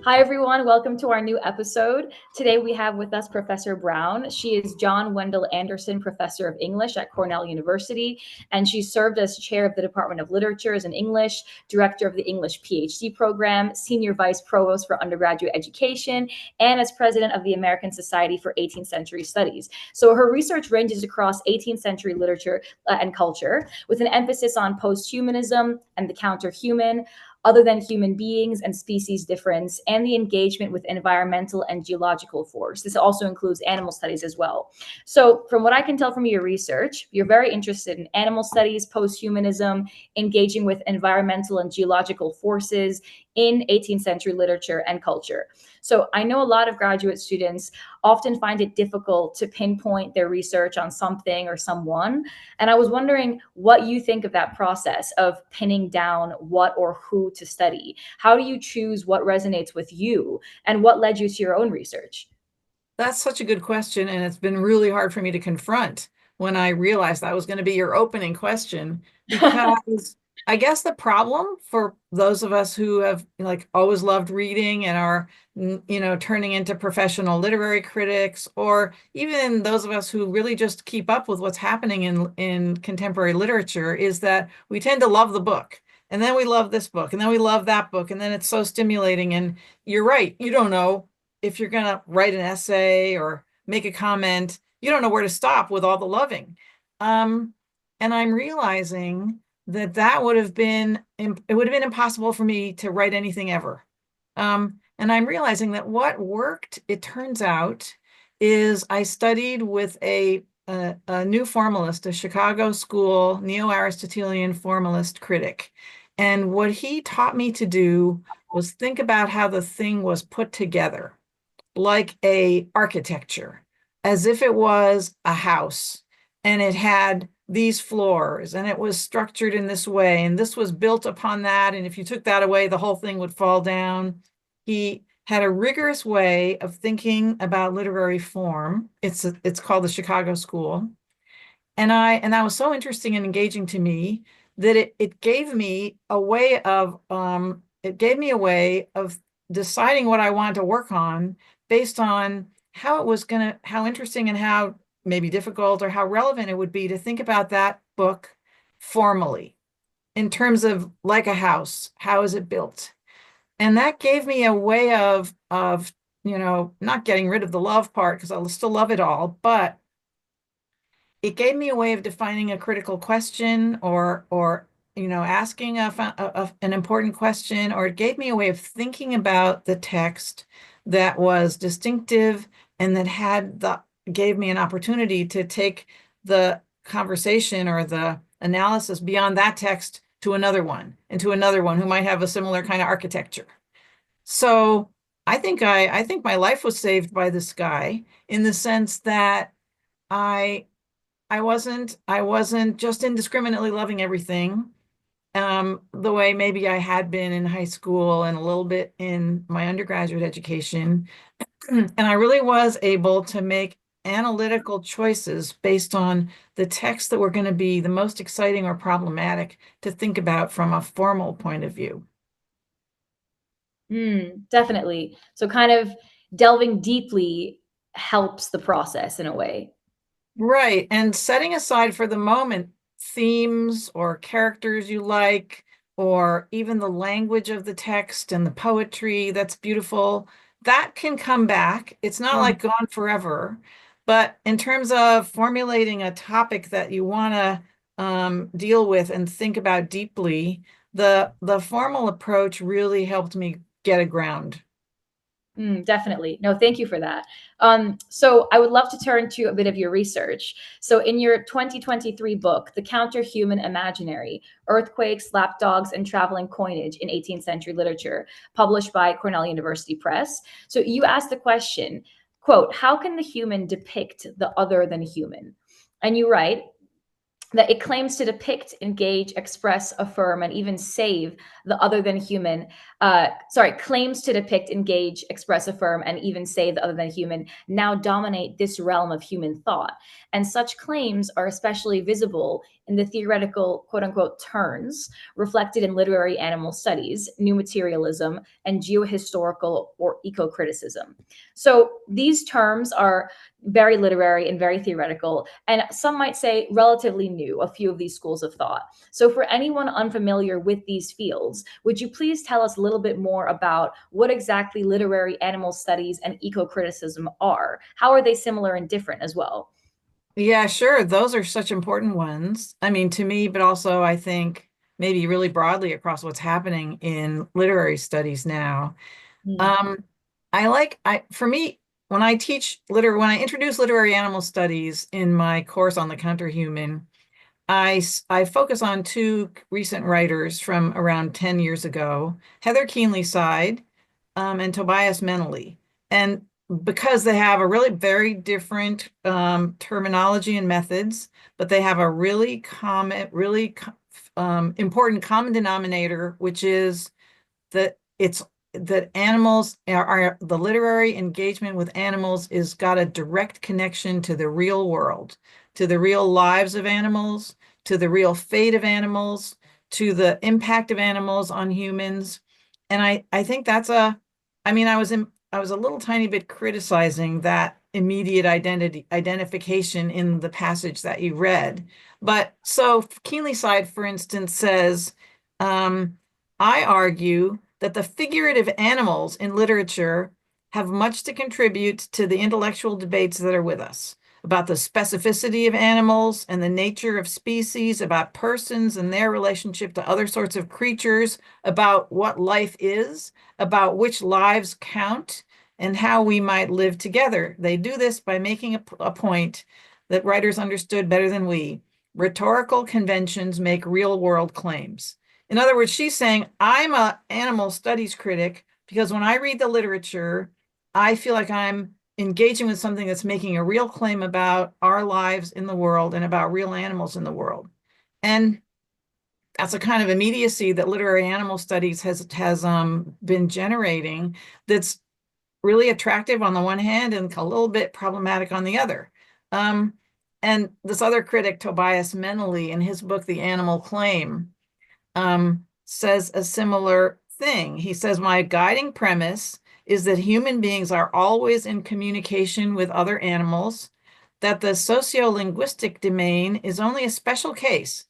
Hi, everyone. Welcome to our new episode. Today we have with us Professor Brown. She is John Wendell Anderson Professor of English at Cornell University, and she served as chair of the Department of Literatures and English, director of the English PhD program, senior vice provost for undergraduate education, and as president of the American Society for 18th Century Studies. So her research ranges across 18th century literature and culture, with an emphasis on posthumanism and the counterhuman, other than human beings and species difference, and the engagement with environmental and geological force. This also includes animal studies as well. So from what I can tell from your research, you're very interested in animal studies, posthumanism, engaging with environmental and geological forces in 18th century literature and culture. So I know a lot of graduate students often find it difficult to pinpoint their research on something or someone. And I was wondering what you think of that process of pinning down what or who to study. How do you choose what resonates with you, and what led you to your own research? That's such a good question, and it's been really hard for me to confront when I realized that was going to be your opening question, because I guess the problem for those of us who have always loved reading and are turning into professional literary critics, or even those of us who really just keep up with what's happening in contemporary literature, is that we tend to love the book. And then we love this book, and then we love that book, and then it's so stimulating. And you're right, you don't know if you're going to write an essay or make a comment, you don't know where to stop with all the loving. And I'm realizing that it would have been impossible for me to write anything ever. And I'm realizing that what worked, it turns out, is I studied with a new formalist, a Chicago school neo-Aristotelian formalist critic. And what he taught me to do was think about how the thing was put together, like a architecture, as if it was a house and it had these floors and it was structured in this way and this was built upon that, and if you took that away the whole thing would fall down. He had a rigorous way of thinking about literary form. It's called the Chicago School, and that was so interesting and engaging to me that it gave me a way of deciding what I wanted to work on based on how interesting and how maybe difficult or how relevant it would be to think about that book formally in terms of, like a house, how is it built? And that gave me a way of not getting rid of the love part, because I'll still love it all, but it gave me a way of defining a critical question, or asking an important question, or it gave me a way of thinking about the text that was distinctive and that gave me an opportunity to take the conversation or the analysis beyond that text to another one, and to another one who might have a similar kind of architecture. So I think my life was saved by this guy, in the sense that I I wasn't just indiscriminately loving everything, the way maybe I had been in high school and a little bit in my undergraduate education. And I really was able to make analytical choices based on the texts that were going to be the most exciting or problematic to think about from a formal point of view. Definitely. So kind of delving deeply helps the process in a way. Right. And setting aside for the moment themes or characters you like, or even the language of the text and the poetry that's beautiful, that can come back. It's not Mm. like gone forever. But in terms of formulating a topic that you want to deal with and think about deeply, the formal approach really helped me get a ground. Definitely. No, thank you for that. So I would love to turn to a bit of your research. So in your 2023 book, The Counterhuman Imaginary, Earthquakes, Lapdogs, and Traveling Coinage in 18th Century Literature, published by Cornell University Press. So you asked the question, quote, how can the human depict the other than human? And you write, that it claims to depict, engage, express, affirm, and even save the other than human. Claims to depict, engage, express, affirm, and even save the other than human now dominate this realm of human thought. And such claims are especially visible in the theoretical, quote unquote, turns reflected in literary animal studies, new materialism, and geohistorical or ecocriticism. So these terms are very literary and very theoretical, and some might say relatively new, a few of these schools of thought. So for anyone unfamiliar with these fields, would you please tell us a little bit more about what exactly literary animal studies and ecocriticism are? How are they similar and different as well? Yeah, sure. Those are such important ones. I mean, to me, but also I think maybe really broadly across what's happening in literary studies now. Mm. Um, for me, when when I introduce literary animal studies in my course on the counterhuman, I focus on two recent writers from around 10 years ago, Heather Keenley-Side, and Tobias Menely. And because they have a really very different terminology and methods, but they have a important common denominator, which is that animals are the literary engagement with animals is got a direct connection to the real world, to the real lives of animals, to the real fate of animals, to the impact of animals on humans. And I think I mean, I was a little tiny bit criticizing that immediate identification in the passage that you read. But so Keenley-Side, for instance, says, I argue that the figurative animals in literature have much to contribute to the intellectual debates that are with us about the specificity of animals and the nature of species, about persons and their relationship to other sorts of creatures, about what life is, about which lives count, and how we might live together. They do this by making a point that writers understood better than we. Rhetorical conventions make real world claims. In other words, she's saying, I'm an animal studies critic because when I read the literature, I feel like I'm engaging with something that's making a real claim about our lives in the world and about real animals in the world. And that's a kind of immediacy that literary animal studies has been generating that's really attractive on the one hand and a little bit problematic on the other. And this other critic, Tobias Menely, in his book, The Animal Claim, says a similar thing. He says, my guiding premise is that human beings are always in communication with other animals, that the sociolinguistic domain is only a special case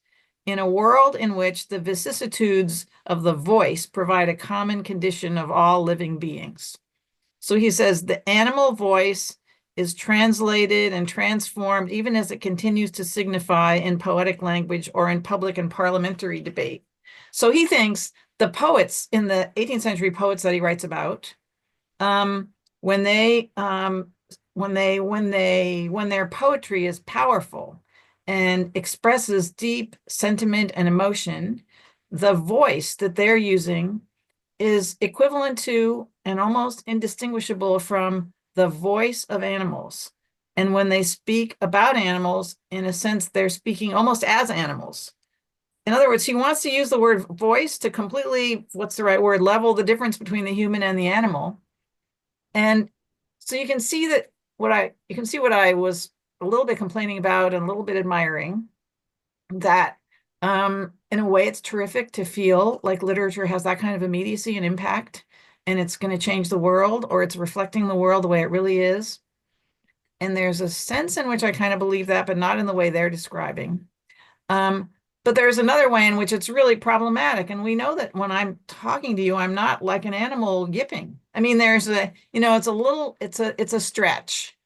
in a world in which the vicissitudes of the voice provide a common condition of all living beings. So he says the animal voice is translated and transformed even as it continues to signify in poetic language or in public and parliamentary debate. So he thinks the poets in the 18th century poets that he writes about, when their poetry is powerful and expresses deep sentiment and emotion, the voice that they're using is equivalent to and almost indistinguishable from the voice of animals. And when they speak about animals, in a sense, they're speaking almost as animals. In other words, he wants to use the word voice to completely, what's the right word, level the difference between the human and the animal. And so you can see that what I was a little bit complaining about and a little bit admiring, that in a way it's terrific to feel like literature has that kind of immediacy and impact, and it's going to change the world, or it's reflecting the world the way it really is. And there's a sense in which I kind of believe that, but not in the way they're describing. But there's another way in which it's really problematic. And we know that when I'm talking to you, I'm not like an animal yipping. I mean, there's it's a stretch.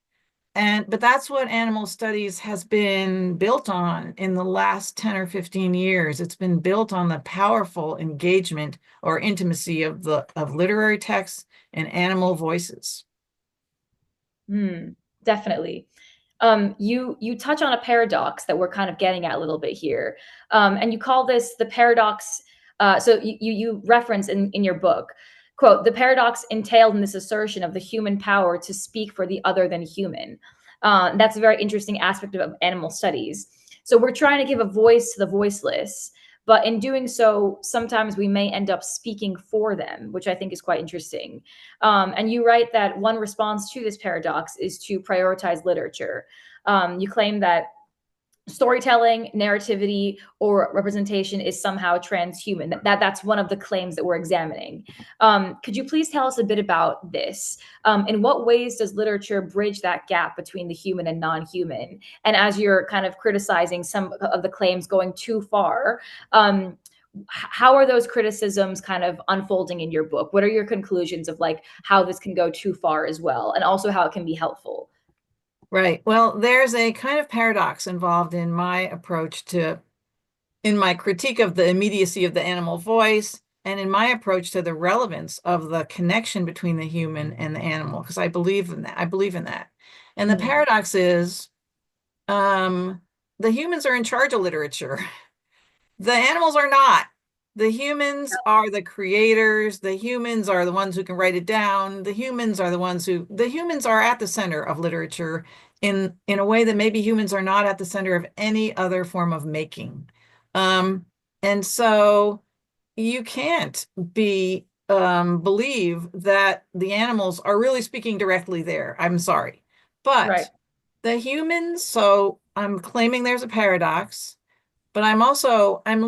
But that's what animal studies has been built on in the last 10 or 15 years. It's been built on the powerful engagement or intimacy of literary texts and animal voices. Definitely. You touch on a paradox that we're kind of getting at a little bit here, and you call this the paradox. So you reference in your book, quote, the paradox entailed in this assertion of the human power to speak for the other than human. That's a very interesting aspect of animal studies. So we're trying to give a voice to the voiceless, but in doing so, sometimes we may end up speaking for them, which I think is quite interesting. And you write that one response to this paradox is to prioritize literature. You claim that storytelling, narrativity, or representation is somehow transhuman. That's one of the claims that we're examining. Could you please tell us a bit about this? In what ways does literature bridge that gap between the human and non-human? And as you're kind of criticizing some of the claims going too far, how are those criticisms kind of unfolding in your book? What are your conclusions of like how this can go too far as well, and also how it can be helpful? Right. Well, there's a kind of paradox involved in my approach in my critique of the immediacy of the animal voice, and in my approach to the relevance of the connection between the human and the animal, because I believe in that. I believe in that. And the paradox is, the humans are in charge of literature. The animals are not. The humans are the creators. The humans are the ones who can write it down. The humans are at the center of literature in a way that maybe humans are not at the center of any other form of making. And so you can't believe that the animals are really speaking directly there. I'm sorry. Right. But the humans, so I'm claiming there's a paradox. But I'm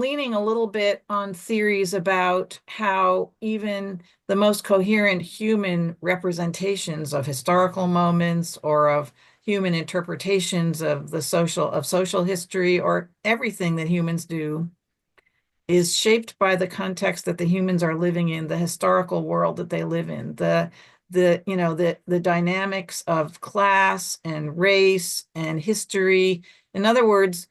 leaning a little bit on theories about how even the most coherent human representations of historical moments or of human interpretations of social history or everything that humans do is shaped by the context that the humans are living in, the historical world that they live in, the dynamics of class and race and history. In other words,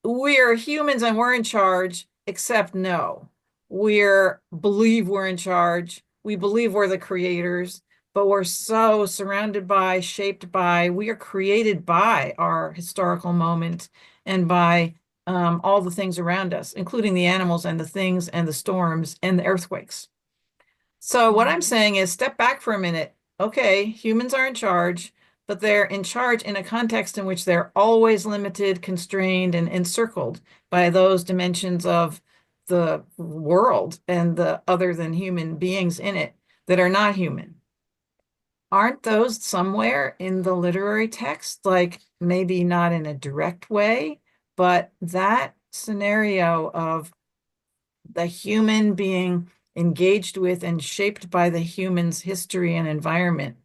we're humans and we're in charge, except no. Believe we're in charge. We believe we're the creators, but we're so surrounded by, shaped by, we are created by our historical moment and by all the things around us, including the animals and the things and the storms and the earthquakes. So what I'm saying is step back for a minute. Okay, humans are in charge, but they're in charge in a context in which they're always limited, constrained, and encircled by those dimensions of the world and the other than human beings in it that are not human. Aren't those somewhere in the literary text? Like maybe not in a direct way, but that scenario of the human being engaged with and shaped by the human's history and environment.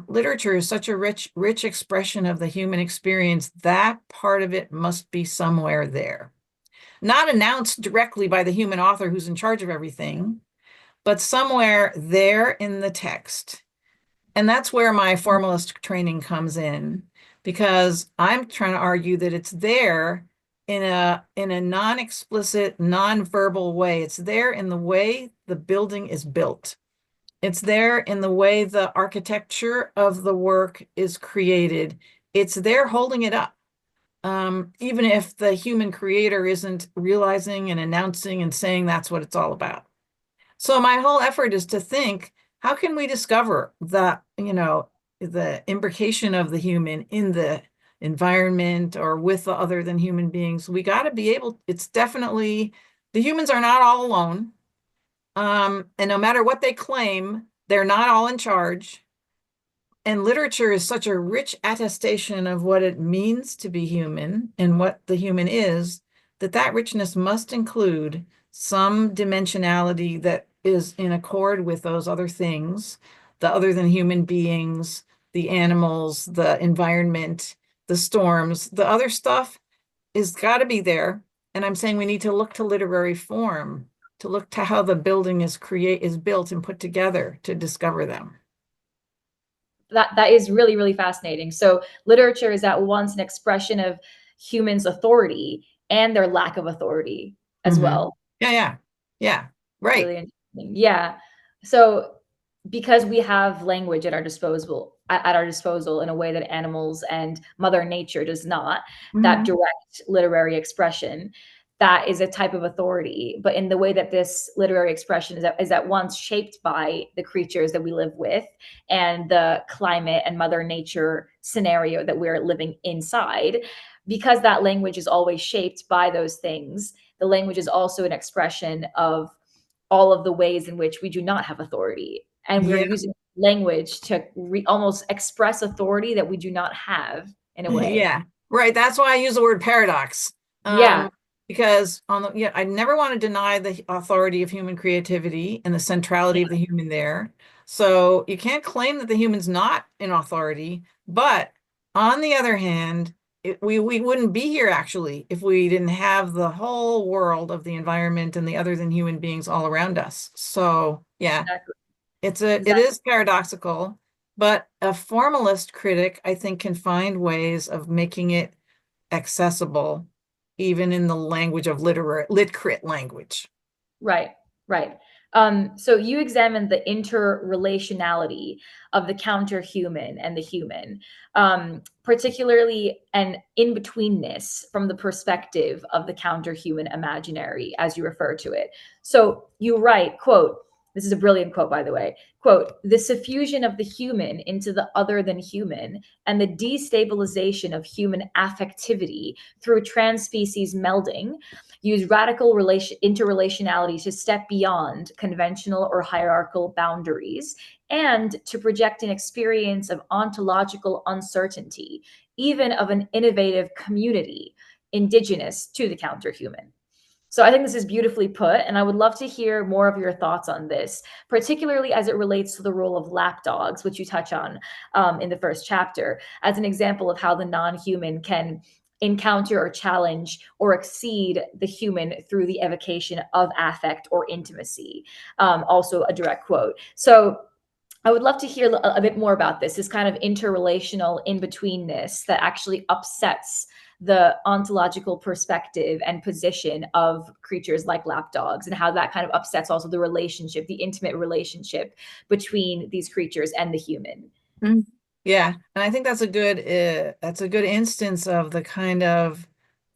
Literature is such a rich expression of the human experience. That part of it must be somewhere there. Not announced directly by the human author who's in charge of everything, but somewhere there in the text. And that's where my formalist training comes in, because I'm trying to argue that it's there in a non-explicit, non-verbal way. It's there in the way the building is built. It's there in the way the architecture of the work is created. It's there holding it up. Even if the human creator isn't realizing and announcing and saying that's what it's all about. So my whole effort is to think, how can we discover the imbrication of the human in the environment or with the other than human beings? We got to be able, it's definitely, the humans are not all alone. And no matter what they claim, they're not all in charge. And literature is such a rich attestation of what it means to be human and what the human is, that richness must include some dimensionality that is in accord with those other things, the other than human beings, the animals, the environment, the storms, the other stuff is got to be there. And I'm saying we need to look to literary form, to look to how the building is built and put together to discover them. That is really, really fascinating. So literature is at once an expression of humans' authority and their lack of authority as well. Yeah. Right. Really interesting. Yeah. So because we have language at our disposal in a way that animals and Mother Nature does not, that direct literary expression, that is a type of authority. But in the way that this literary expression is at once shaped by the creatures that we live with and the climate and Mother Nature scenario that we're living inside, because that language is always shaped by those things, the language is also an expression of all of the ways in which we do not have authority. And we're Yeah. using language to almost express authority that we do not have in a way. Yeah, right. That's why I use the word paradox. Yeah, Because I never want to deny the authority of human creativity and the centrality of the human there. So you can't claim that the human's not in authority. But on the other hand, we wouldn't be here actually if we didn't have the whole world of the environment and the other than human beings all around us. So yeah, exactly. it Exactly. is paradoxical, but a formalist critic, I think, can find ways of making it accessible, even in the language of lit crit language. Right, right. So you examined the interrelationality of the counterhuman and the human, particularly an in-betweenness from the perspective of the counterhuman imaginary, as you refer to it. So you write, quote, this is a brilliant quote, by the way, quote, the suffusion of the human into the other than human and the destabilization of human affectivity through trans-species melding use radical interrelationality to step beyond conventional or hierarchical boundaries and to project an experience of ontological uncertainty, even of an innovative community indigenous to the counterhuman. So I think this is beautifully put, and I would love to hear more of your thoughts on this, particularly as it relates to the role of lapdogs, which you touch on in the first chapter, as an example of how the non-human can encounter or challenge or exceed the human through the evocation of affect or intimacy. Also, a direct quote. So I would love to hear a bit more about this kind of interrelational in-betweenness that actually upsets the ontological perspective and position of creatures like lapdogs, and how that kind of upsets also the relationship, the intimate relationship between these creatures and the human. Mm. Yeah, and I think that's a good instance of the kind of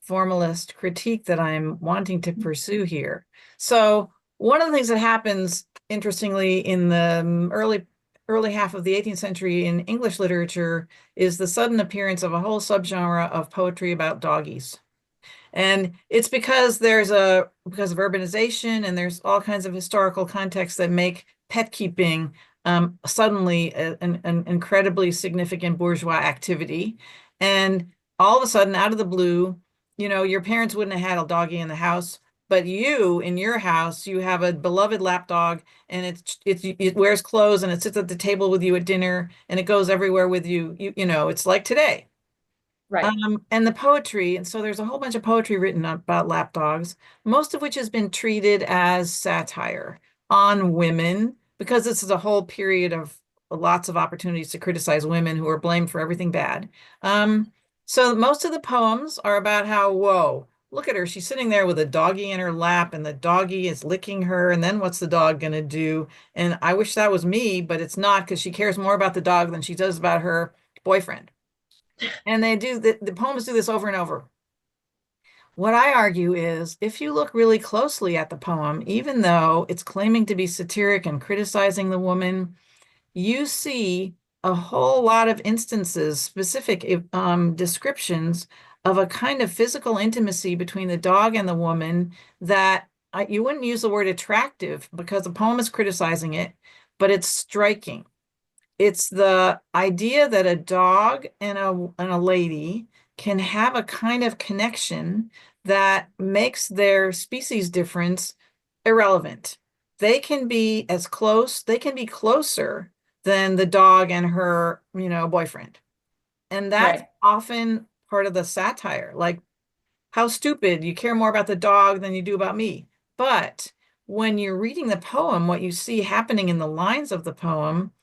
formalist critique that I'm wanting to pursue here. So one of the things that happens interestingly in the early half of the 18th century in English literature is the sudden appearance of a whole subgenre of poetry about doggies. And it's because of urbanization and there's all kinds of historical contexts that make pet keeping suddenly an incredibly significant bourgeois activity. And all of a sudden, out of the blue, your parents wouldn't have had a doggy in the house, but you, in your house, you have a beloved lapdog, and it wears clothes and it sits at the table with you at dinner and it goes everywhere with you. It's like today. Right, And the poetry, and so there's a whole bunch of poetry written about lapdogs, most of which has been treated as satire on women, because this is a whole period of lots of opportunities to criticize women who are blamed for everything bad. So most of the poems are about how, whoa, look at her. She's sitting there with a doggy in her lap, and the doggy is licking her. And then what's the dog going to do? And I wish that was me, but it's not, because she cares more about the dog than she does about her boyfriend. And the poems do this over and over. What I argue is if you look really closely at the poem, even though it's claiming to be satiric and criticizing the woman, you see a whole lot of instances, specific descriptions of a kind of physical intimacy between the dog and the woman that you wouldn't use the word attractive because the poem is criticizing it, but it's striking. It's the idea that a dog and a lady can have a kind of connection that makes their species difference irrelevant. They can be closer than the dog and her, boyfriend. And that's right, often part of the satire. Like, how stupid, you care more about the dog than you do about me. But when you're reading the poem, what you see happening in the lines of the poem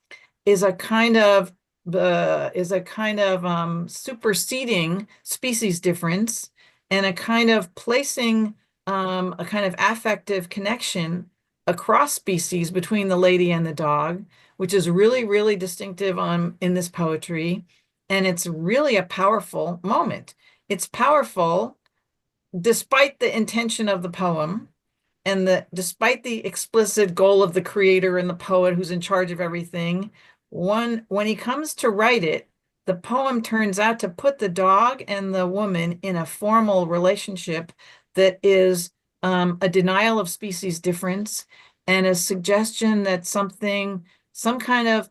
is a kind of superseding species difference and a kind of placing a kind of affective connection across species between the lady and the dog, which is really, really distinctive in this poetry. And it's really a powerful moment. It's powerful despite the intention of the poem and despite the explicit goal of the creator and the poet who's in charge of everything, when he comes to write it, the poem turns out to put the dog and the woman in a formal relationship that is a denial of species difference and a suggestion that some kind of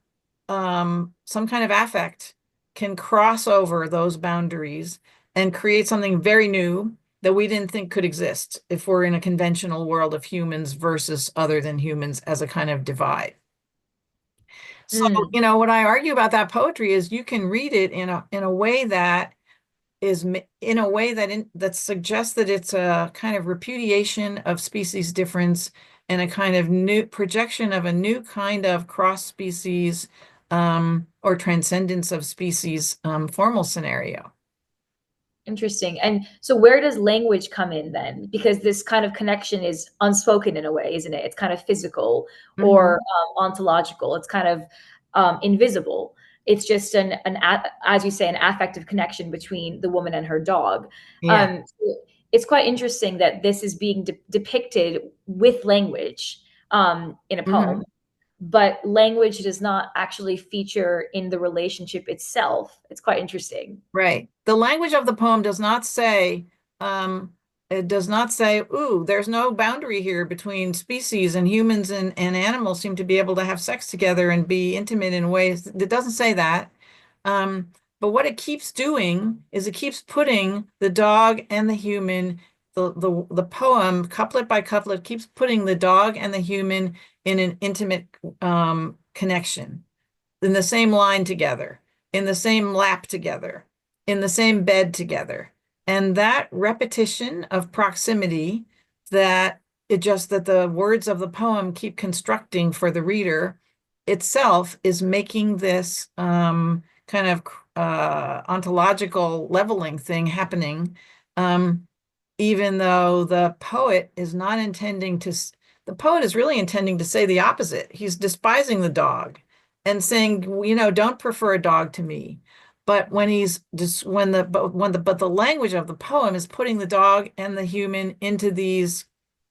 affect can cross over those boundaries and create something very new that we didn't think could exist if we're in a conventional world of humans versus other than humans as a kind of divide. So, Mm. what I argue about that poetry is you can read it in a way that is in a way that suggests that it's a kind of repudiation of species difference and a kind of new projection of a new kind of cross species or transcendence of species formal scenario. Interesting. And so where does language come in then? Because this kind of connection is unspoken in a way, isn't it? It's kind of physical or Mhm. ontological. It's kind of invisible. It's just as you say, an affective connection between the woman and her dog. Yeah. So it's quite interesting that this is being depicted with language in a Mhm. poem, but language does not actually feature in the relationship itself. It's quite interesting. Right. The language of the poem does not say, um, it does not say, ooh, there's no boundary here between species and humans and animals seem to be able to have sex together and be intimate in ways. It doesn't say that. But what it keeps doing is it keeps putting the dog and the human, the poem, couplet by couplet, keeps putting the dog and the human in an intimate connection, in the same line together, in the same lap together, in the same bed together. And that repetition of proximity that the words of the poem keep constructing for the reader itself is making this kind of ontological leveling thing happening. Even though the poet is really intending to say the opposite. He's despising the dog and saying, don't prefer a dog to me. But when he's just when the but the language of the poem is putting the dog and the human into these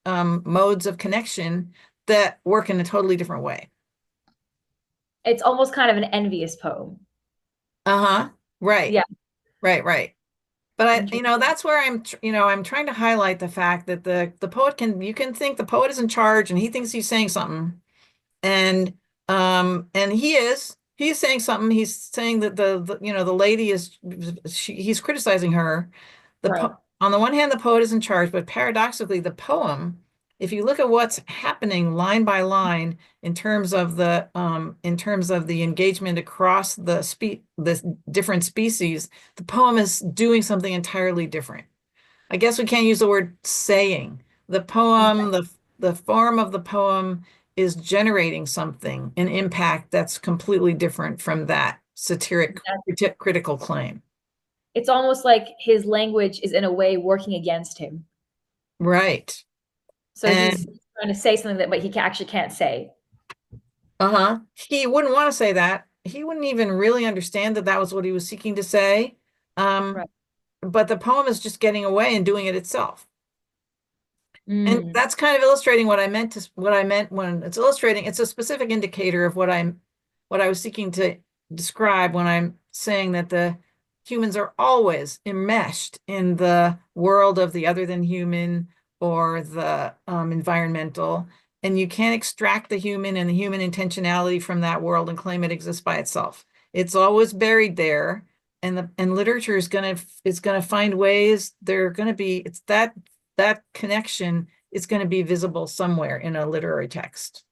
modes of connection that work in a totally different way. It's almost kind of an envious poem. Uh-huh. Right. Yeah. Right, right. But Interesting. that's where I'm trying to highlight the fact that the poet you can think the poet is in charge and he thinks he's saying something. And he's saying something. He's saying that the lady he's criticizing her. Right. On the one hand, the poet is in charge, but paradoxically, the poem, if you look at what's happening line by line in terms of the engagement across the different species, the poem is doing something entirely different. I guess we can't use the word saying. The poem, the form of the poem is generating something, an impact that's completely different from that satiric critical claim. It's almost like his language is in a way working against him. Right. So he's And trying to say something that but he actually can't say. uh-huh. He wouldn't want to say that. He wouldn't even really understand that that was what he was seeking to say. Um, Right. but the poem is just getting away and doing it itself. And Mm. that's kind of illustrating what I meant when it's illustrating. It's a specific indicator of what I was seeking to describe when I'm saying that the humans are always enmeshed in the world of the other than human or the environmental, and you can't extract the human and the human intentionality from that world and claim it exists by itself. It's always buried there, and literature is gonna find ways. They're gonna be it's that connection is going to be visible somewhere in a literary text.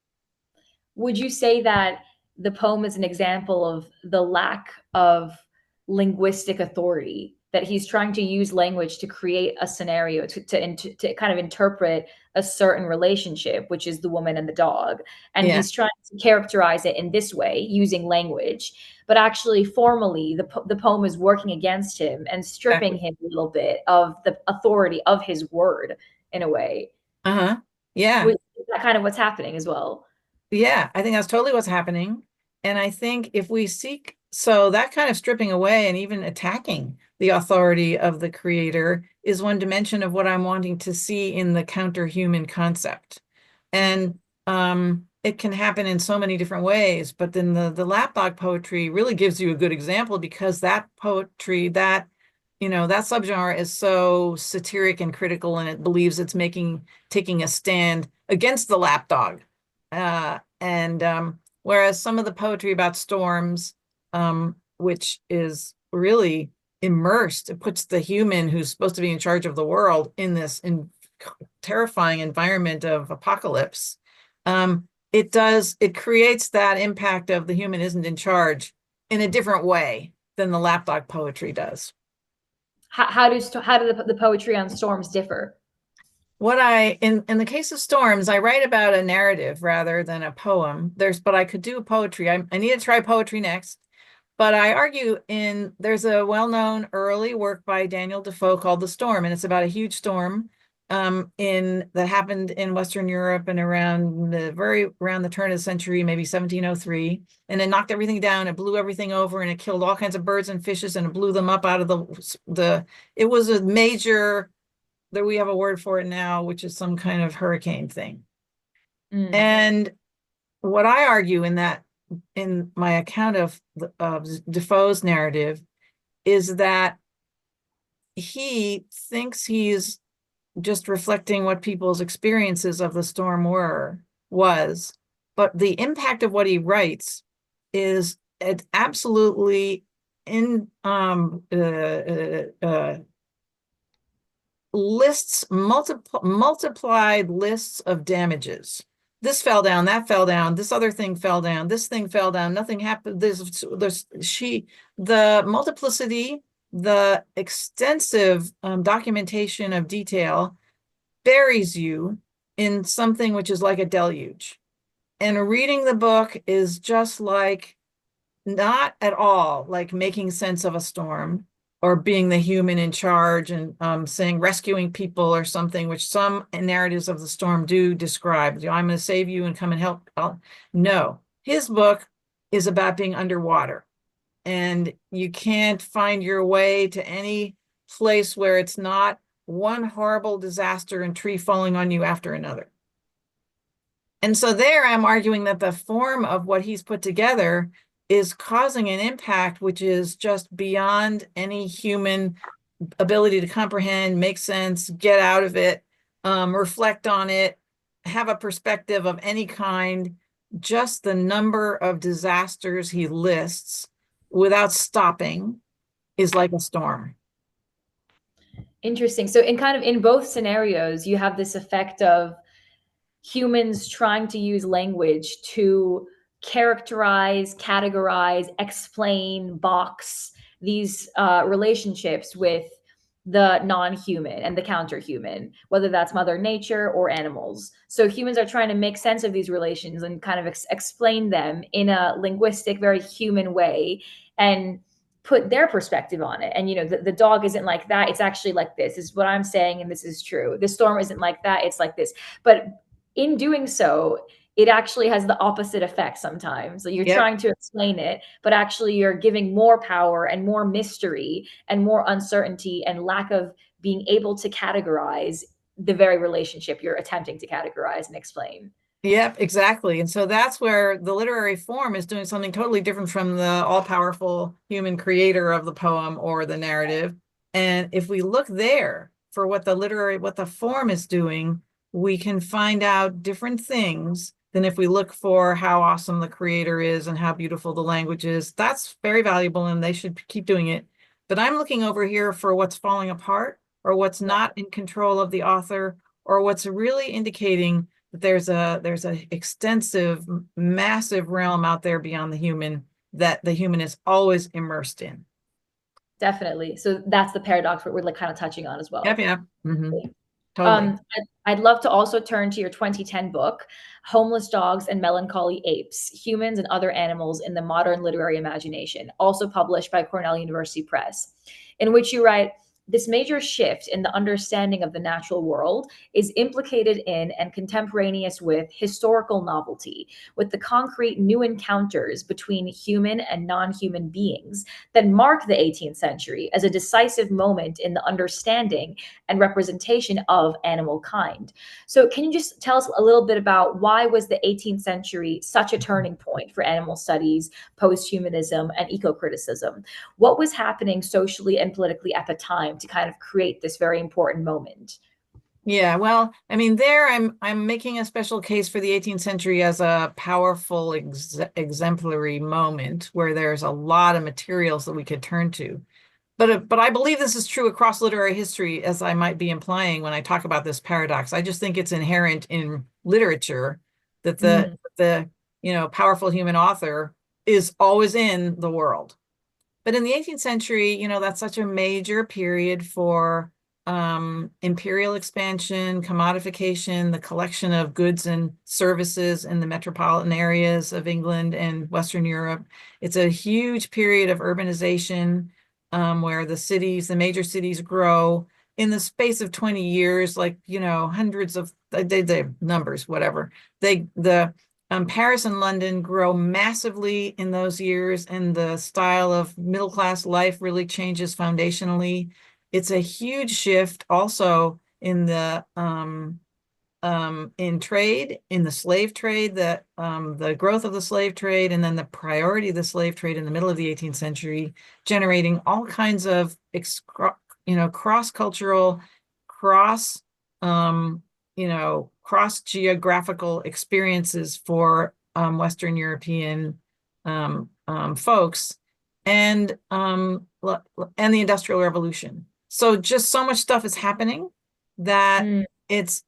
Would you say that the poem is an example of the lack of linguistic authority, that he's trying to use language to create a scenario to kind of interpret a certain relationship, which is the woman and the dog, and Yeah. he's trying to characterize it in this way using language, but actually formally the poem is working against him and stripping Exactly. him a little bit of the authority of his word in a way. Uh-huh. Yeah. Is that kind of what's happening as well? Yeah. I think that's totally what's happening. And I think if we seek, so that kind of stripping away and even attacking the authority of the creator is one dimension of what I'm wanting to see in the counterhuman concept. And it can happen in so many different ways. But then the lapdog poetry really gives you a good example, because that poetry, that that subgenre is so satiric and critical, and it believes it's taking a stand against the lapdog. And whereas some of the poetry about storms, which is really immersed, it puts the human who's supposed to be in charge of the world in this terrifying environment of apocalypse. It creates that impact of the human isn't in charge in a different way than the lapdog poetry does. How do the poetry on storms differ? In the case of storms, I write about a narrative rather than a poem. But I could do poetry. I need to try poetry next. But I argue there's a well-known early work by Daniel Defoe called The Storm, and it's about a huge storm that happened in Western Europe and around the turn of the century, maybe 1703, and it knocked everything down, it blew everything over, and it killed all kinds of birds and fishes, and it blew them up out of it was a major, that we have a word for it now, which is some kind of hurricane thing. And what I argue in my account of Defoe's narrative is that he thinks he's just reflecting what people's experiences of the storm was, but the impact of what he writes is absolutely multiplied lists of damages. This fell down, that fell down, this other thing fell down, this thing fell down, nothing happened. The multiplicity, the extensive documentation of detail buries you in something which is like a deluge. And reading the book is just like, not at all like making sense of a storm or being the human in charge and saying rescuing people or something, which some narratives of the storm do describe. I'm going to save you and come and help. No, his book is about being underwater, and you can't find your way to any place where it's not one horrible disaster and tree falling on you after another. And so there I'm arguing that the form of what he's put together is causing an impact which is just beyond any human ability to comprehend, make sense, get out of it, reflect on it, have a perspective of any kind. Just the number of disasters he lists without stopping is like a storm. Interesting. So in both scenarios, you have this effect of humans trying to use language to characterize, categorize, explain, box these relationships with the non-human and the counterhuman, whether that's Mother Nature or animals. So humans are trying to make sense of these relations and kind of explain them in a linguistic, very human way, and put their perspective on it. And the dog isn't like that, it's actually like this is what I'm saying, and this is true. The storm isn't like that, it's like this. But in doing so, it actually has the opposite effect sometimes. So you're trying to explain it, but actually you're giving more power and more mystery and more uncertainty and lack of being able to categorize the very relationship you're attempting to categorize and explain. Yep, exactly. And so that's where the literary form is doing something totally different from the all-powerful human creator of the poem or the narrative. And if we look there for what the form is doing, we can find out different things than if we look for how awesome the creator is and how beautiful the language is. That's very valuable, and they should keep doing it. But I'm looking over here for what's falling apart, or what's not in control of the author, or what's really indicating that there's a extensive, massive realm out there beyond the human that the human is always immersed in. Definitely. So that's the paradox we're like kind of touching on as well. Yep, yeah. Mm-hmm. Totally. I'd love to also turn to your 2010 book, Homeless Dogs and Melancholy Apes, Humans and Other Animals in the Modern Literary Imagination, also published by Cornell University Press, in which you write, this major shift in the understanding of the natural world is implicated in and contemporaneous with historical novelty, with the concrete new encounters between human and non-human beings that mark the 18th century as a decisive moment in the understanding and representation of animal kind. So can you just tell us a little bit about why was the 18th century such a turning point for animal studies, posthumanism, and ecocriticism? What was happening socially and politically at the time to kind of create this very important moment? Yeah, well, I mean, there I'm making a special case for the 18th century as a powerful exemplary moment where there's a lot of materials that we could turn to. But I believe this is true across literary history, as I might be implying when I talk about this paradox. I just think it's inherent in literature that the powerful human author is always in the world. But in the 18th century, that's such a major period for imperial expansion, commodification, the collection of goods and services in the metropolitan areas of England and Western Europe. It's a huge period of urbanization, where the major cities grow in the space of 20 years, like, hundreds of they numbers, whatever. Paris and London grow massively in those years, and the style of middle-class life really changes foundationally. It's a huge shift also in the in trade, in the slave trade, the growth of the slave trade, and then the priority of the slave trade in the middle of the 18th century, generating all kinds of cross-cultural, cross cross geographical experiences for Western European folks, and the Industrial Revolution. So just so much stuff is happening that it's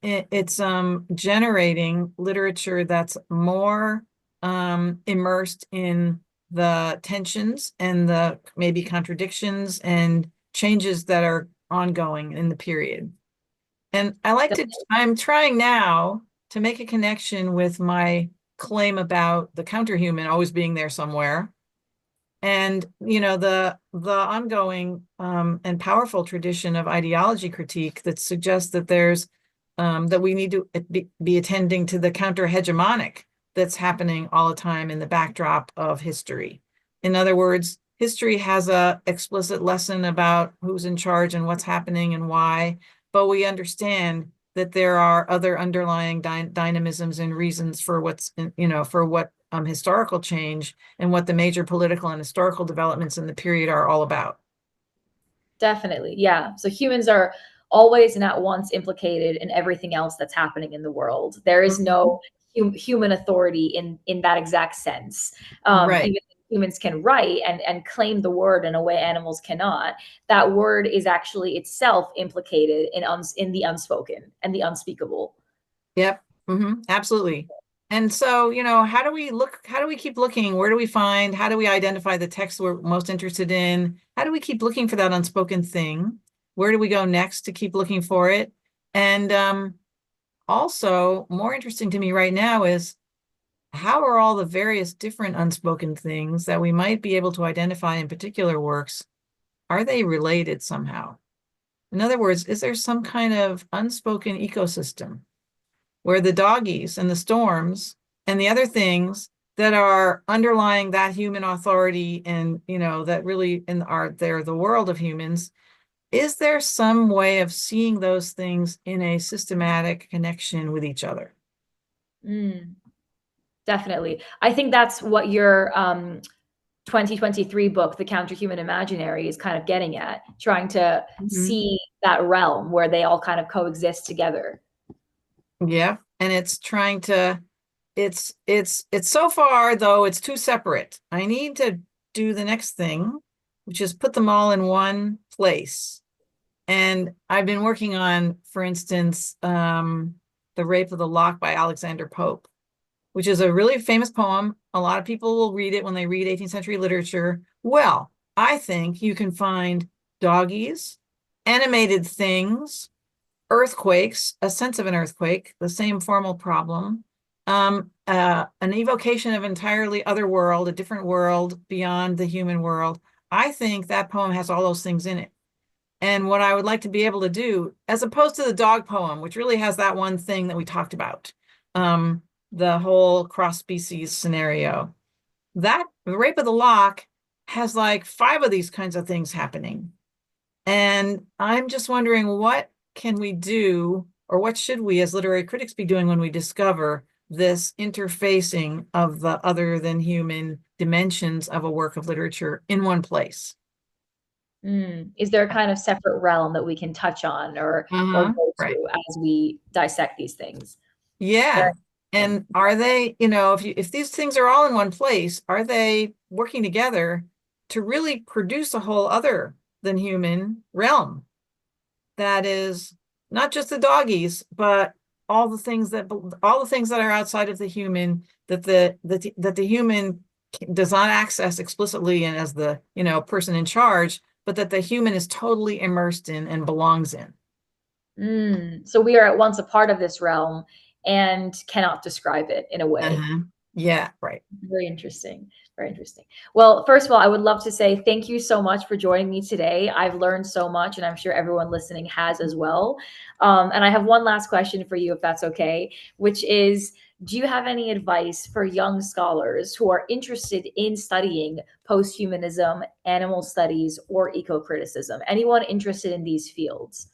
generating literature that's more immersed in the tensions and the maybe contradictions and changes that are ongoing in the period. And I'm trying now to make a connection with my claim about the counterhuman always being there somewhere. And, the ongoing and powerful tradition of ideology critique that suggests that that we need to be attending to the counter-hegemonic that's happening all the time in the backdrop of history. In other words, history has a explicit lesson about who's in charge and what's happening and why, but we understand that there are other underlying dynamisms and reasons for for what historical change and what the major political and historical developments in the period are all about. Definitely, yeah. So humans are always and at once implicated in everything else that's happening in the world. There is no human authority in that exact sense. Right. Even humans can write and claim the word in a way animals cannot. That word is actually itself implicated in the unspoken and the unspeakable. Yep. Absolutely. And so, how do we keep looking? Where do we find? How do we identify the text we're most interested in? How do we keep looking for that unspoken thing? Where do we go next to keep looking for it? And also, more interesting to me right now is, how are all the various different unspoken things that we might be able to identify in particular works, are they related somehow? In other words, is there some kind of unspoken ecosystem where the doggies and the storms and the other things that are underlying that human authority and, that really they're the world of humans, is there some way of seeing those things in a systematic connection with each other? Definitely. I think that's what your 2023 book, The Counterhuman Imaginary, is kind of getting at, trying to see that realm where they all kind of coexist together. Yeah. And it's trying to, it's so far, though, it's too separate. I need to do the next thing, which is put them all in one place. And I've been working on, for instance, The Rape of the Lock by Alexander Pope, which is a really famous poem. A lot of people will read it when they read 18th century literature. Well, I think you can find doggies, animated things, earthquakes, a sense of an earthquake, the same formal problem, an evocation of entirely other world, a different world beyond the human world. I think that poem has all those things in it. And what I would like to be able to do, as opposed to the dog poem, which really has that one thing that we talked about, the whole cross-species scenario, that the Rape of the Lock has like 5 of these kinds of things happening. And I'm just wondering, what can we do, or what should we as literary critics be doing when we discover this interfacing of the other than human dimensions of a work of literature in one place? Is there a kind of separate realm that we can touch on or go Right. to as we dissect these things? Yeah. Very And interesting. are they, if these things are all in one place, are they working together to really produce a whole other than human realm that is not just the doggies, but all the things that are outside of the human, that the human does not access explicitly and as the person in charge, but that the human is totally immersed in and belongs in. So we are at once a part of this realm and cannot describe it in a way. Uh-huh. Yeah, right. Very interesting. Very interesting. Well, first of all, I would love to say thank you so much for joining me today. I've learned so much, and I'm sure everyone listening has as well. And I have one last question for you, if that's okay, which is, do you have any advice for young scholars who are interested in studying posthumanism, animal studies, or eco-criticism? Anyone interested in these fields?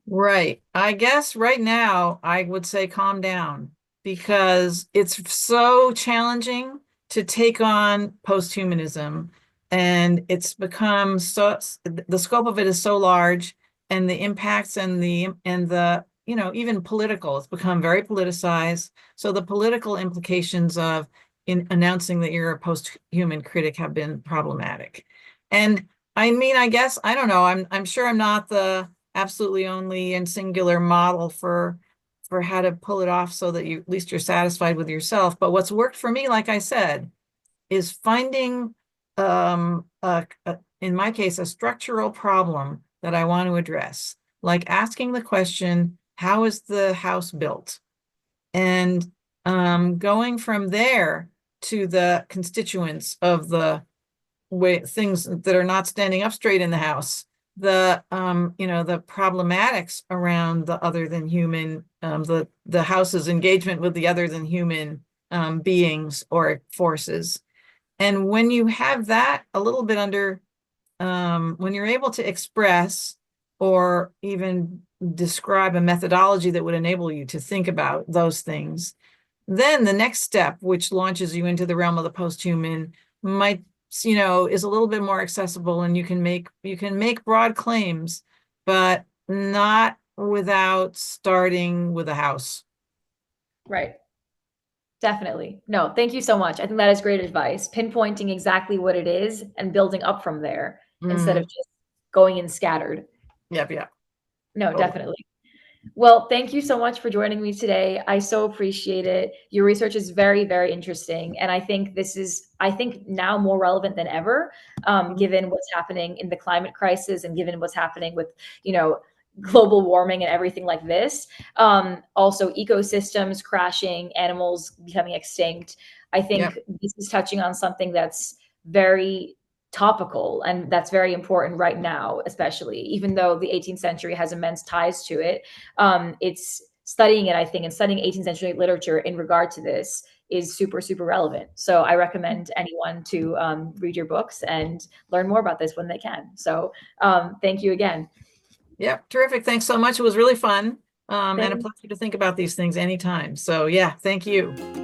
Right. I guess right now I would say calm down, because it's so challenging to take on posthumanism, and it's become the scope of it is so large, and the impacts and the even political, it's become very politicized. So the political implications of in announcing that you're a posthuman critic have been problematic. And I mean, I guess I don't know. I'm sure I'm not the absolutely only and singular model for how to pull it off so that you at least you're satisfied with yourself. But what's worked for me, like I said, is finding in my case a structural problem that I want to address, like asking the question, how is the house built? And going from there to the constituents of the way things that are not standing up straight in the house, the problematics around the other than human, the house's engagement with the other than human beings or forces. And when you have that a little bit under, when you're able to express or even describe a methodology that would enable you to think about those things, then the next step, which launches you into the realm of the posthuman, might, is a little bit more accessible, and you can make broad claims, but not without starting with a house. Right. Definitely. No, thank you so much. I think that is great advice. Pinpointing exactly what it is and building up from there instead of Mm, just going in scattered. yep, yep, No, totally. definitely. Well, thank you so much for joining me today. I so appreciate it. Your research is very, very interesting. And I think I think now more relevant than ever, given what's happening in the climate crisis and given what's happening with, you know, global warming and everything like this. Also, ecosystems crashing, animals becoming extinct. I Yep, think this is touching on something that's very topical and that's very important right now, especially even though the 18th century has immense ties to it. It's studying it, I think, and studying 18th century literature in regard to this is super, super relevant. So I recommend anyone to read your books and learn more about this when they can. So thank you again. yep, terrific. Thanks so much. It was really fun, and a Thank pleasure to think about these things anytime. So yeah, thank you.